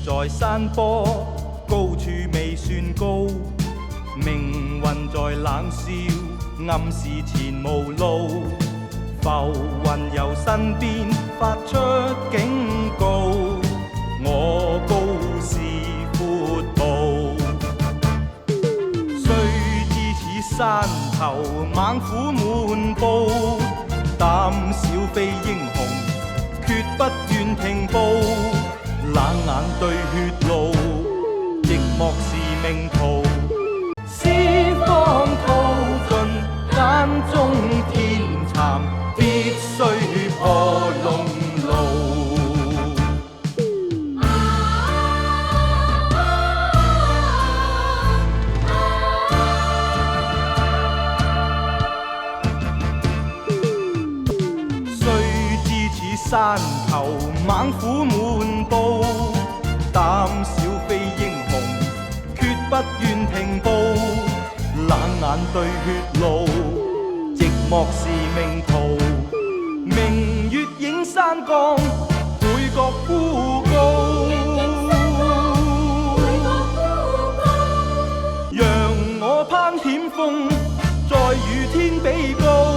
在山坡高處未算高，命運在冷笑，暗示前無路。浮雲由身邊發出警告，我高是闊步。雖知此山頭猛虎滿布，膽小非英雄，決不願停步。冷眼對血路，寂寞是命途。四方淘盡眼中天蠶，必須破龍路。雖知此山頭猛虎滿布，膽小非英雄，決不願停步。冷眼對血路，寂寞是命途。明月映山崗，每覺孤高。讓我攀險峰，再與天比高。